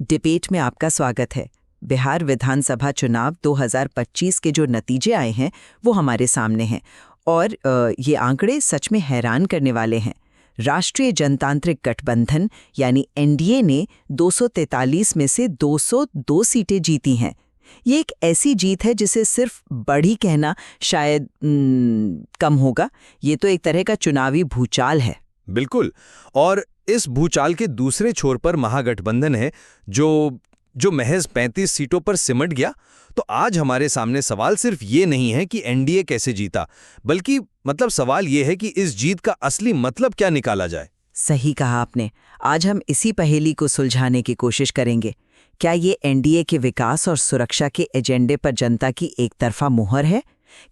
Debate में आपका स्वागत है। बिहार विधानसभा चुनाव 2025 के जो नतीजे आए हैं वो हमारे सामने हैं और ये आंकड़े सच में हैरान करने वाले हैं। राष्ट्रीय जनतांत्रिक गठबंधन यानी एनडीए ने 243 में से 202 सीटें जीती हैं। ये एक ऐसी जीत है जिसे सिर्फ बढ़ी कहना शायद कम होगा। ये तो एक तरह का चुनावी भूचाल है। बिल्कुल। और इस भूचाल के दूसरे छोर पर महागठबंधन है जो महज 35 सीटों पर सिमट गया। तो आज हमारे सामने सवाल सिर्फ ये नहीं है कि एनडीए कैसे जीता, बल्कि सवाल ये है कि इस जीत का असली मतलब क्या निकाला जाए। सही कहा आपने। आज हम इसी पहेली को सुलझाने की कोशिश करेंगे। क्या ये एनडीए के विकास और सुरक्षा के एजेंडे पर जनता की एक तरफा मुहर है?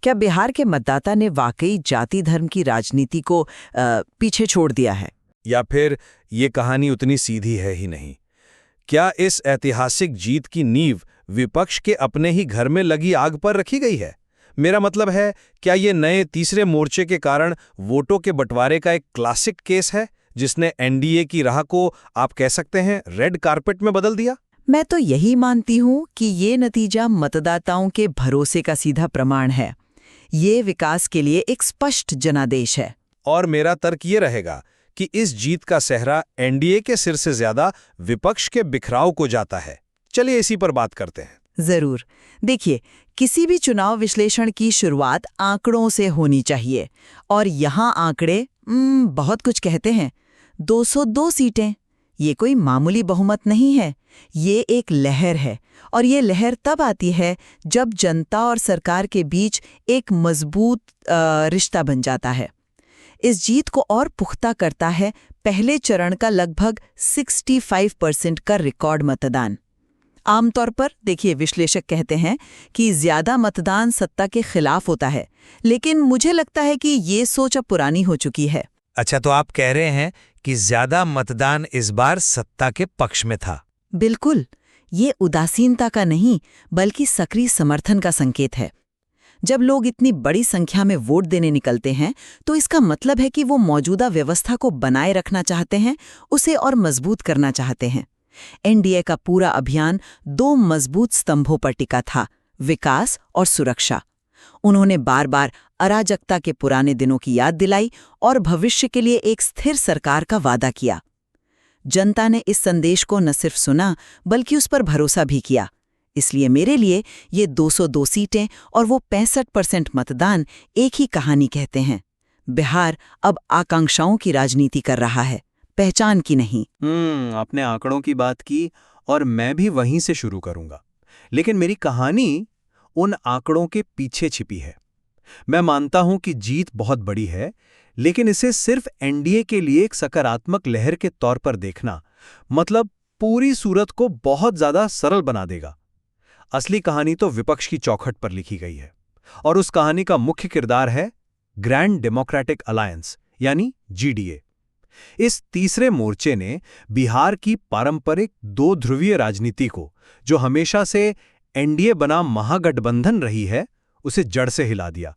क्या बिहार के मतदाता ने वाकई जाति धर्म की राजनीति को पीछे छोड़ दिया है? या फिर ये कहानी उतनी सीधी है ही नहीं? क्या इस ऐतिहासिक जीत की नींव विपक्ष के अपने ही घर में लगी आग पर रखी गई है? मेरा मतलब है, क्या ये नए तीसरे मोर्चे के कारण वोटों के बंटवारे का एक क्लासिक केस है जिसने एनडीए की राह को आप कह सकते हैं रेड कारपेट में बदल दिया? मैं तो यही मानती हूँ कि ये नतीजा मतदाताओं के भरोसे का सीधा प्रमाण है। ये विकास के लिए एक स्पष्ट जनादेश है। और मेरा तर्क ये रहेगा कि इस जीत का सेहरा एनडीए के सिर से ज्यादा विपक्ष के बिखराव को जाता है। चलिए इसी पर बात करते हैं। जरूर। देखिए, किसी भी चुनाव विश्लेषण की शुरुआत आंकड़ों से होनी चाहिए और यहाँ आंकड़े बहुत कुछ कहते हैं। 202 सीटें, ये कोई मामूली बहुमत नहीं है। ये एक लहर है और ये लहर तब आती है जब जनता और सरकार के बीच एक मजबूत रिश्ता बन जाता है। इस जीत को और पुख्ता करता है पहले चरण का लगभग 65% का रिकॉर्ड मतदान। आमतौर पर देखिए, विश्लेषक कहते हैं कि ज्यादा मतदान सत्ता के खिलाफ होता है, लेकिन मुझे लगता है कि ये सोच अब पुरानी हो चुकी है। अच्छा, तो आप कह रहे हैं कि ज्यादा मतदान इस बार सत्ता के पक्ष में था? बिल्कुल। ये उदासीनता का नहीं बल्कि सक्रिय समर्थन का संकेत है। जब लोग इतनी बड़ी संख्या में वोट देने निकलते हैं तो इसका मतलब है कि वो मौजूदा व्यवस्था को बनाए रखना चाहते हैं, उसे और मजबूत करना चाहते हैं। एनडीए का पूरा अभियान 2 मजबूत स्तंभों पर टिका था, विकास और सुरक्षा। उन्होंने बार बार अराजकता के पुराने दिनों की याद दिलाई और भविष्य के लिए एक स्थिर सरकार का वादा किया। जनता ने इस संदेश को न सिर्फ सुना बल्कि उस पर भरोसा भी किया। इसलिए मेरे लिए ये 202 सीटें और वो 65% मतदान एक ही कहानी कहते हैं। बिहार अब आकांक्षाओं की राजनीति कर रहा है, पहचान की नहीं। आपने आंकड़ों की बात की और मैं भी वहीं से शुरू करूंगा। लेकिन मेरी कहानी उन आंकड़ों के पीछे छिपी है। मैं मानता हूं कि जीत बहुत बड़ी है, लेकिन इसे सिर्फ एनडीए के लिए एक सकारात्मक लहर के तौर पर देखना पूरी सूरत को बहुत ज्यादा सरल बना देगा। असली कहानी तो विपक्ष की चौखट पर लिखी गई है और उस कहानी का मुख्य किरदार है ग्रैंड डेमोक्रेटिक अलायंस यानी जीडीए। इस तीसरे मोर्चे ने बिहार की पारंपरिक 2 ध्रुवीय राजनीति को, जो हमेशा से एनडीए बनाम महागठबंधन रही है, उसे जड़ से हिला दिया।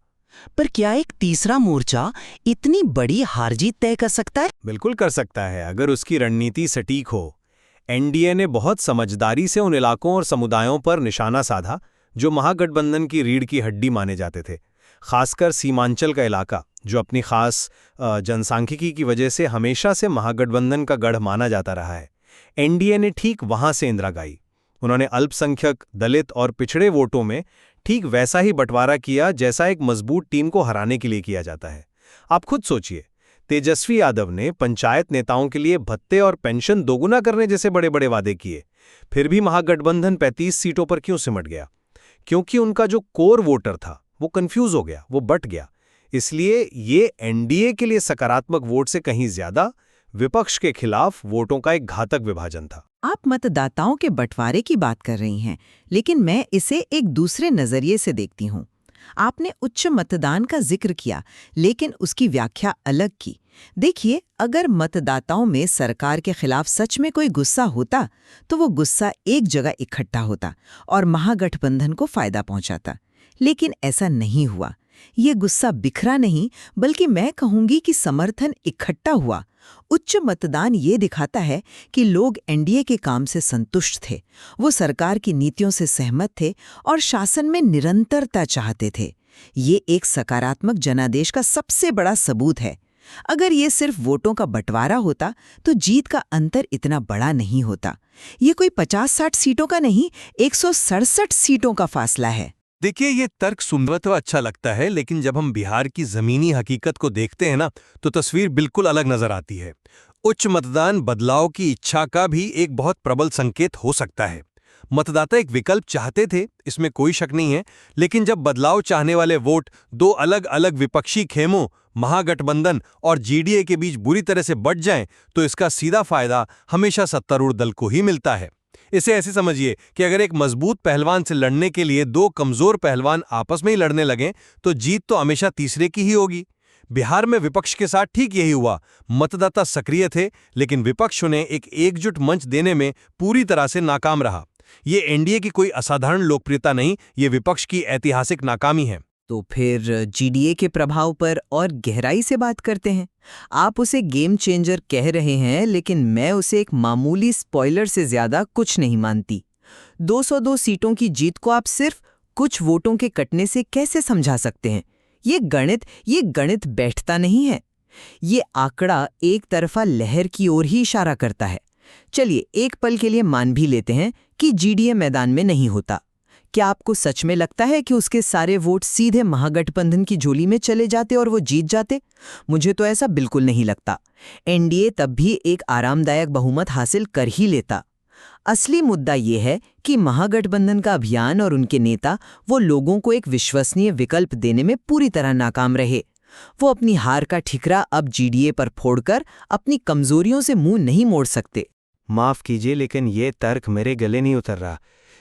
पर क्या एक तीसरा मोर्चा इतनी बड़ी हार जीत तय कर सकता है? बिल्कुल कर सकता है, अगर उसकी रणनीति सटीक हो। एनडीए ने बहुत समझदारी से उन इलाकों और समुदायों पर निशाना साधा जो महागठबंधन की रीढ़ की हड्डी माने जाते थे, खासकर सीमांचल का इलाका जो अपनी खास जनसांख्यिकी की वजह से हमेशा से महागठबंधन का गढ़ माना जाता रहा है। एनडीए ने ठीक वहां से इंदिरा गाई। उन्होंने अल्पसंख्यक, दलित और पिछड़े वोटों में ठीक वैसा ही बंटवारा किया जैसा एक मजबूत टीम को हराने के लिए किया जाता है। आप खुद सोचिए, तेजस्वी यादव ने पंचायत नेताओं के लिए भत्ते और पेंशन दोगुना करने जैसे बड़े बड़े वादे किए, फिर भी महागठबंधन 35 सीटों पर क्यों सिमट गया? क्योंकि उनका जो कोर वोटर था वो कंफ्यूज हो गया, वो बट गया। इसलिए ये एनडीए के लिए सकारात्मक वोट से कहीं ज्यादा विपक्ष के खिलाफ वोटों का एक घातक विभाजन था। आप मतदाताओं के बंटवारे की बात कर रही हैं, लेकिन मैं इसे एक दूसरे नजरिए से देखती हूँ। आपने उच्च मतदान का जिक्र किया, लेकिन उसकी व्याख्या अलग की। देखिए, अगर मतदाताओं में सरकार के खिलाफ सच में कोई गुस्सा होता तो वो गुस्सा एक जगह इकट्ठा होता और महागठबंधन को फायदा पहुंचाता। लेकिन ऐसा नहीं हुआ। ये गुस्सा बिखरा नहीं, बल्कि मैं कहूंगी कि समर्थन इकट्ठा हुआ उच्च मतदान ये दिखाता है कि लोग एनडीए के काम से संतुष्ट थे, वो सरकार की नीतियों से सहमत थे और शासन में निरंतरता चाहते थे। ये एक सकारात्मक जनादेश का सबसे बड़ा सबूत है। अगर ये सिर्फ वोटों का बंटवारा होता तो जीत का अंतर इतना बड़ा नहीं होता। ये कोई 50-60 सीटों का नहीं, 167 सीटों का फासला है। देखिए, ये तर्क सुनकर तो अच्छा लगता है, लेकिन जब हम बिहार की जमीनी हकीकत को देखते हैं ना, तो तस्वीर बिल्कुल अलग नजर आती है। उच्च मतदान बदलाव की इच्छा का भी एक बहुत प्रबल संकेत हो सकता है। मतदाता एक विकल्प चाहते थे, इसमें कोई शक नहीं है, लेकिन जब बदलाव चाहने वाले वोट दो अलग अलग विपक्षी खेमों, महागठबंधन और जीडीए के बीच बुरी तरह से बंट जाएं, तो इसका सीधा फायदा हमेशा सत्तारूढ़ दल को ही मिलता है। इसे ऐसे समझिए कि अगर एक मजबूत पहलवान से लड़ने के लिए दो कमजोर पहलवान आपस में ही लड़ने लगें, तो जीत तो हमेशा तीसरे की ही होगी। बिहार में विपक्ष के साथ ठीक यही हुआ। मतदाता सक्रिय थे, लेकिन विपक्ष उन्हें एक एकजुट मंच देने में पूरी तरह से नाकाम रहा। ये एनडीए की कोई असाधारण लोकप्रियता नहीं, ये विपक्ष की ऐतिहासिक नाकामी है। तो फिर जीडीए के प्रभाव पर और गहराई से बात करते हैं। आप उसे गेम चेंजर कह रहे हैं, लेकिन मैं उसे एक मामूली स्पॉइलर से ज्यादा कुछ नहीं मानती। 202 सीटों की जीत को आप सिर्फ कुछ वोटों के कटने से कैसे समझा सकते हैं? ये गणित बैठता नहीं है। ये आंकड़ा एक तरफा लहर की ओर ही इशारा करता है। चलिए एक पल के लिए मान भी लेते हैं कि जीडीए मैदान में नहीं होता। क्या आपको सच में लगता है कि उसके सारे वोट सीधे महागठबंधन की झोली में चले जाते और वो जीत जाते? मुझे तो ऐसा बिल्कुल नहीं लगता। एनडीए तब भी एक आरामदायक बहुमत हासिल कर ही लेता। असली मुद्दा ये है कि महागठबंधन का अभियान और उनके नेता वो लोगों को एक विश्वसनीय विकल्प देने में पूरी तरह नाकाम रहे। वो अपनी हार का ठिकरा अब जीडीए पर फोड़कर अपनी कमजोरियों से मुंह नहीं मोड़ सकते। माफ कीजिए, लेकिन ये तर्क मेरे गले नहीं उतर रहा।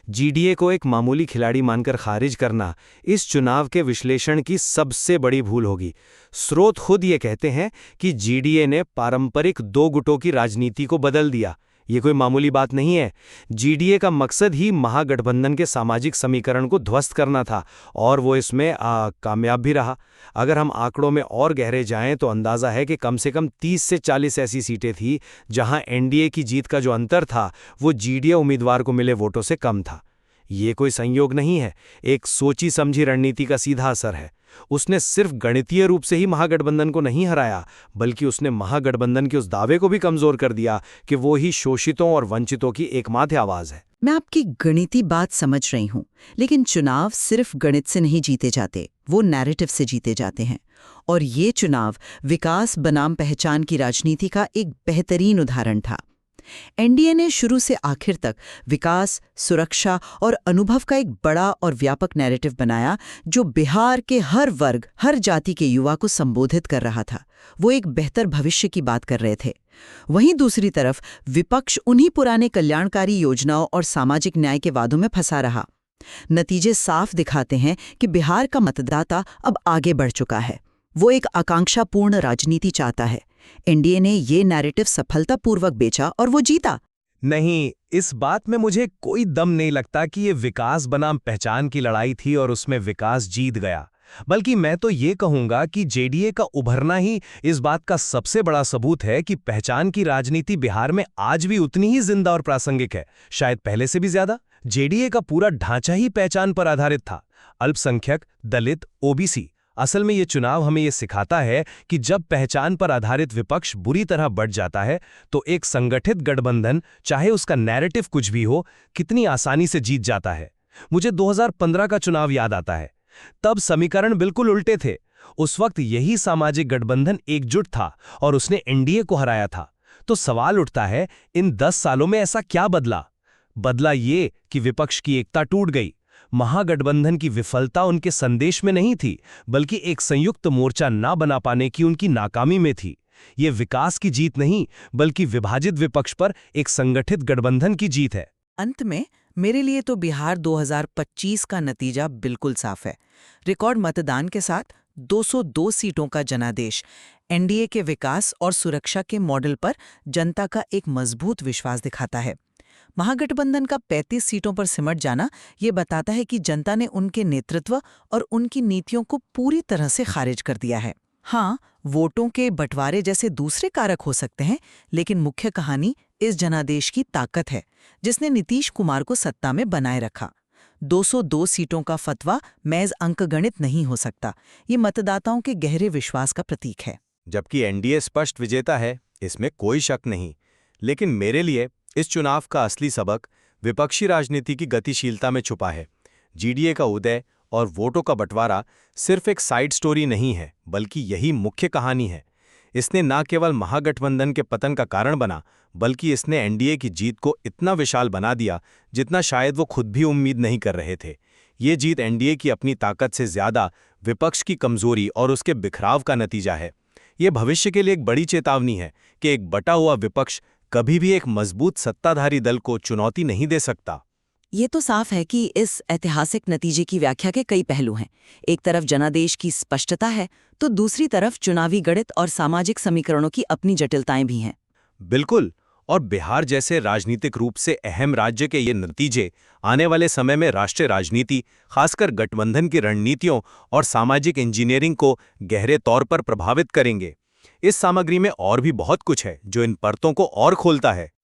जीडीए को एक मामूली खिलाड़ी मानकर खारिज करना इस चुनाव के विश्लेषण की सबसे बड़ी भूल होगी। स्रोत खुद ये कहते हैं कि जीडीए ने पारंपरिक दो गुटों की राजनीति को बदल दिया। ये कोई मामूली बात नहीं है। जीडीए का मकसद ही महागठबंधन के सामाजिक समीकरण को ध्वस्त करना था, और वो इसमें कामयाब भी रहा। अगर हम आंकड़ों में और गहरे जाएं तो अंदाजा है कि कम से कम 30 से 40 ऐसी सीटें थी जहां एनडीए की जीत का जो अंतर था वो जीडीए उम्मीदवार को मिले वोटों से कम था। ये कोई संयोग नहीं है, एक सोची समझी रणनीति का सीधा असर है। उसने सिर्फ गणितीय रूप से ही महागठबंधन को नहीं हराया, बल्कि उसने महागठबंधन के उस दावे को भी कमजोर कर दिया कि वो ही शोषितों और वंचितों की एकमात्र आवाज है। मैं आपकी गणितीय बात समझ रही हूँ, लेकिन चुनाव सिर्फ गणित से नहीं जीते जाते, वो नैरेटिव से जीते जाते हैं। और ये चुनाव विकास बनाम पहचान की राजनीति का एक बेहतरीन उदाहरण था। एनडीए ने शुरू से आखिर तक विकास, सुरक्षा और अनुभव का एक बड़ा और व्यापक नैरेटिव बनाया, जो बिहार के हर वर्ग, हर जाति के युवा को संबोधित कर रहा था। वो एक बेहतर भविष्य की बात कर रहे थे। वहीं दूसरी तरफ विपक्ष उन्हीं पुराने कल्याणकारी योजनाओं और सामाजिक न्याय के वादों में फंसा रहा। नतीजे साफ दिखाते हैं कि बिहार का मतदाता अब आगे बढ़ चुका है। वो एक आकांक्षापूर्ण राजनीति चाहता है। एनडीए ने ये नैरेटिव सफलतापूर्वक बेचा और वो जीता। नहीं, इस बात में मुझे कोई दम नहीं लगता कि ये विकास बनाम पहचान की लड़ाई थी और उसमें विकास जीत गया। बल्कि मैं तो ये कहूंगा कि जेडीए का उभरना ही इस बात का सबसे बड़ा सबूत है कि पहचान की राजनीति बिहार में आज भी उतनी ही जिंदा और प्रासंगिक है, शायद पहले से भी ज्यादा। जेडीए का पूरा ढांचा ही पहचान पर आधारित था। अल्पसंख्यक, दलित, ओबीसी। असल में ये चुनाव हमें ये सिखाता है कि जब पहचान पर आधारित विपक्ष बुरी तरह बढ़ जाता है तो एक संगठित गठबंधन, चाहे उसका नैरेटिव कुछ भी हो, कितनी आसानी से जीत जाता है। मुझे 2015 का चुनाव याद आता है। तब समीकरण बिल्कुल उल्टे थे। उस वक्त यही सामाजिक गठबंधन एकजुट था और उसने एनडीए को हराया था। तो सवाल उठता है, इन 10 सालों में ऐसा क्या बदला? बदला ये कि विपक्ष की एकता टूट गई। महागठबंधन की विफलता उनके संदेश में नहीं थी, बल्कि एक संयुक्त मोर्चा ना बना पाने की उनकी नाकामी में थी। ये विकास की जीत नहीं, बल्कि विभाजित विपक्ष पर एक संगठित गठबंधन की जीत है। अंत में मेरे लिए तो बिहार 2025 का नतीजा बिल्कुल साफ है। रिकॉर्ड मतदान के साथ 202 सीटों का जनादेश एनडीए के विकास और सुरक्षा के मॉडल पर जनता का एक मजबूत विश्वास दिखाता है। महागठबंधन का 35 सीटों पर सिमट जाना ये बताता है कि जनता ने उनके नेतृत्व और उनकी नीतियों को पूरी तरह से खारिज कर दिया है। हाँ, वोटों के बंटवारे जैसे दूसरे कारक हो सकते हैं, लेकिन मुख्य कहानी इस जनादेश की ताकत है, जिसने नीतीश कुमार को सत्ता में बनाए रखा। 202 सीटों का फतवा महज अंकगणित नहीं हो सकता, ये मतदाताओं के गहरे विश्वास का प्रतीक है। जबकि एनडीए स्पष्ट विजेता है, इसमें कोई शक नहीं। लेकिन मेरे लिए इस चुनाव का असली सबक विपक्षी राजनीति की गतिशीलता में छुपा है। जीडीए का उदय और वोटों का बंटवारा सिर्फ एक साइड स्टोरी नहीं है, बल्कि यही मुख्य कहानी है। इसने न केवल महागठबंधन के पतन का कारण बना, बल्कि इसने एनडीए की जीत को इतना विशाल बना दिया जितना शायद वो खुद भी उम्मीद नहीं कर रहे थे। ये जीत एनडीए की अपनी ताकत से ज्यादा विपक्ष की कमजोरी और उसके बिखराव का नतीजा है। ये भविष्य के लिए एक बड़ी चेतावनी है कि एक बटा हुआ विपक्ष कभी भी एक मजबूत सत्ताधारी दल को चुनौती नहीं दे सकता। ये तो साफ है कि इस ऐतिहासिक नतीजे की व्याख्या के कई पहलू हैं। एक तरफ जनादेश की स्पष्टता है, तो दूसरी तरफ चुनावी गणित और सामाजिक समीकरणों की अपनी जटिलताएं भी हैं। बिल्कुल, और बिहार जैसे राजनीतिक रूप से अहम राज्य के ये नतीजे आने वाले समय में राष्ट्रीय राजनीति, खासकर गठबंधन की रणनीतियों और सामाजिक इंजीनियरिंग को गहरे तौर पर प्रभावित करेंगे। इस सामग्री में और भी बहुत कुछ है जो इन परतों को और खोलता है।